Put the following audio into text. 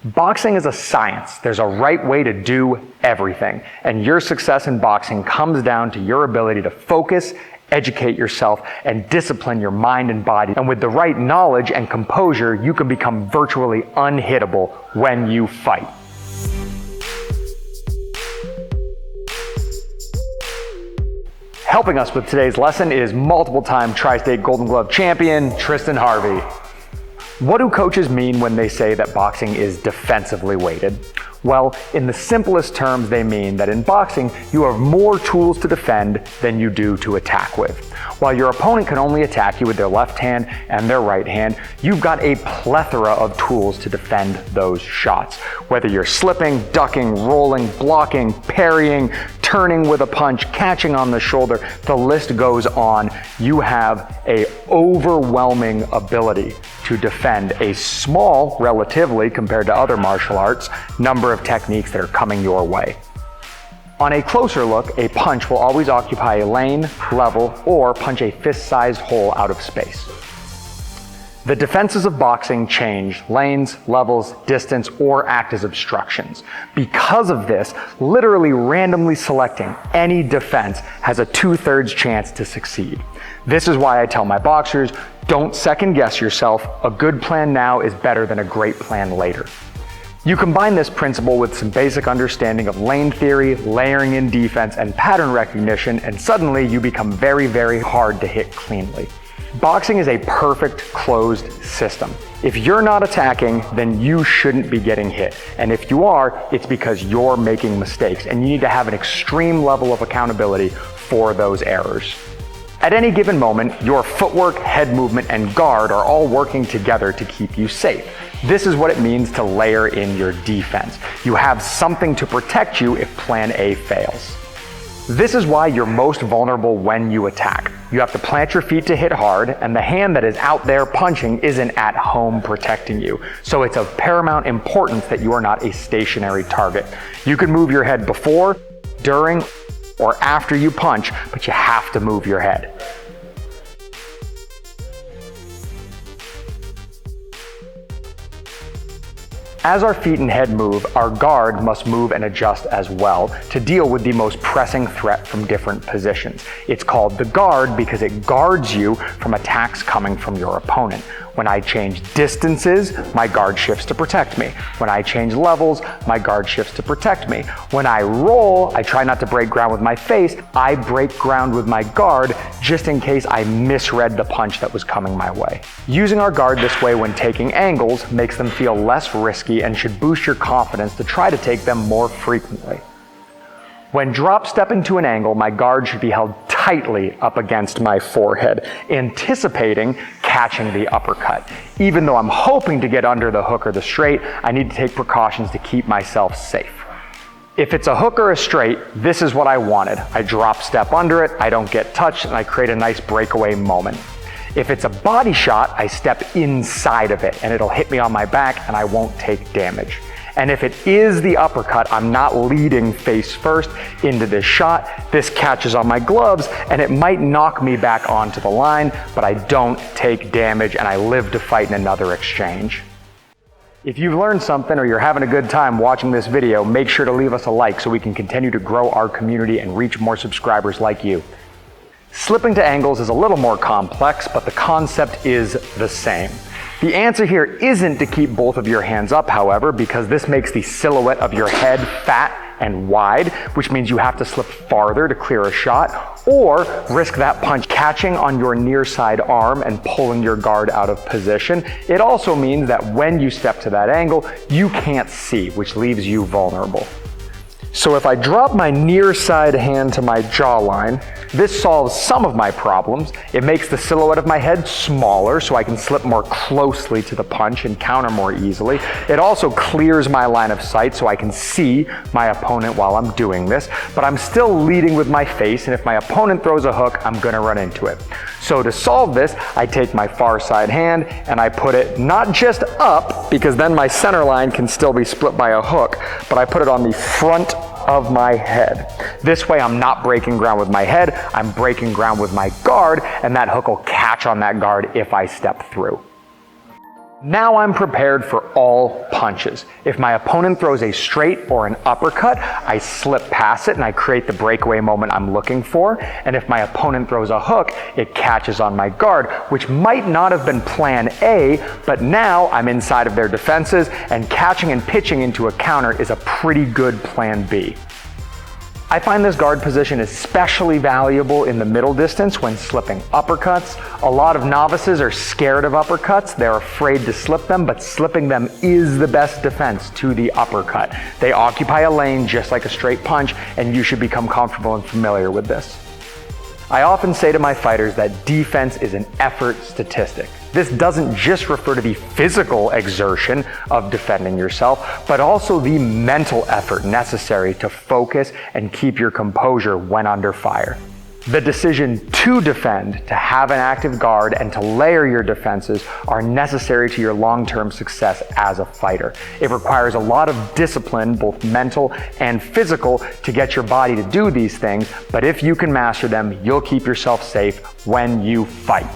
Boxing is a science. There's a right way to do everything. And your success in boxing comes down to your ability to focus, educate yourself, and discipline your mind and body. And with the right knowledge and composure, you can become virtually unhittable when you fight. Helping us with today's lesson is multiple-time Tri-State Golden Glove champion, Tristan Harvey. What do coaches mean when they say that boxing is defensively weighted? Well, in the simplest terms, they mean that in boxing, you have more tools to defend than you do to attack with. While your opponent can only attack you with their left hand and their right hand, you've got a plethora of tools to defend those shots. Whether you're slipping, ducking, rolling, blocking, parrying, turning with a punch, catching on the shoulder, the list goes on. You have an overwhelming ability to defend a small, relatively compared to other martial arts, number of techniques that are coming your way. On a closer look, a punch will always occupy a lane, level, or punch a fist-sized hole out of space. The defenses of boxing change lanes, levels, distance, or act as obstructions. Because of this, literally randomly selecting any defense has a 2/3 chance to succeed. This is why I tell my boxers, don't second guess yourself. A good plan now is better than a great plan later. You combine this principle with some basic understanding of lane theory, layering in defense, and pattern recognition, and suddenly you become very, very hard to hit cleanly. Boxing is a perfect closed system. If you're not attacking, then you shouldn't be getting hit. And if you are, it's because you're making mistakes, and you need to have an extreme level of accountability for those errors. At any given moment, your footwork, head movement, and guard are all working together to keep you safe. This is what it means to layer in your defense. You have something to protect you if plan A fails. This is why you're most vulnerable when you attack. You have to plant your feet to hit hard, and the hand that is out there punching isn't at home protecting you. So it's of paramount importance that you are not a stationary target. You can move your head before, during, or after you punch, but you have to move your head. As our feet and head move, our guard must move and adjust as well to deal with the most pressing threat from different positions. It's called the guard because it guards you from attacks coming from your opponent. When I change distances, my guard shifts to protect me. When I change levels, my guard shifts to protect me. When I roll, I try not to break ground with my face. I break ground with my guard just in case I misread the punch that was coming my way. Using our guard this way when taking angles makes them feel less risky and should boost your confidence to try to take them more frequently. When drop stepping to an angle, my guard should be held tightly up against my forehead, anticipating catching the uppercut. Even though I'm hoping to get under the hook or the straight, I need to take precautions to keep myself safe. If it's a hook or a straight, this is what I wanted. I drop step under it, I don't get touched, and I create a nice breakaway moment. If it's a body shot, I step inside of it, and it'll hit me on my back, and I won't take damage. And if it is the uppercut, I'm not leading face first into this shot. This catches on my gloves, and it might knock me back onto the line, but I don't take damage, and I live to fight in another exchange. If you've learned something or you're having a good time watching this video, make sure to leave us a like so we can continue to grow our community and reach more subscribers like you. Slipping to angles is a little more complex, but the concept is the same. The answer here isn't to keep both of your hands up, however, because this makes the silhouette of your head fat and wide, which means you have to slip farther to clear a shot, or risk that punch catching on your near side arm and pulling your guard out of position. It also means that when you step to that angle, you can't see, which leaves you vulnerable. So if I drop my near side hand to my jawline, this solves some of my problems. It makes the silhouette of my head smaller so I can slip more closely to the punch and counter more easily. It also clears my line of sight so I can see my opponent while I'm doing this, but I'm still leading with my face, and if my opponent throws a hook, I'm gonna run into it. So to solve this, I take my far side hand and I put it not just up, because then my center line can still be split by a hook, but I put it on the front of my head. This way I'm not breaking ground with my head, I'm breaking ground with my guard, and that hook will catch on that guard if I step through. Now I'm prepared for all punches. If my opponent throws a straight or an uppercut, I slip past it and I create the breakaway moment I'm looking for. And if my opponent throws a hook, it catches on my guard, which might not have been plan A, but now I'm inside of their defenses, and catching and pitching into a counter is a pretty good plan B. I find this guard position especially valuable in the middle distance when slipping uppercuts. A lot of novices are scared of uppercuts. They're afraid to slip them, but slipping them is the best defense to the uppercut. They occupy a lane just like a straight punch, and you should become comfortable and familiar with this. I often say to my fighters that defense is an effort statistic. This doesn't just refer to the physical exertion of defending yourself, but also the mental effort necessary to focus and keep your composure when under fire. The decision to defend, to have an active guard, and to layer your defenses are necessary to your long-term success as a fighter. It requires a lot of discipline, both mental and physical, to get your body to do these things, but if you can master them, you'll keep yourself safe when you fight.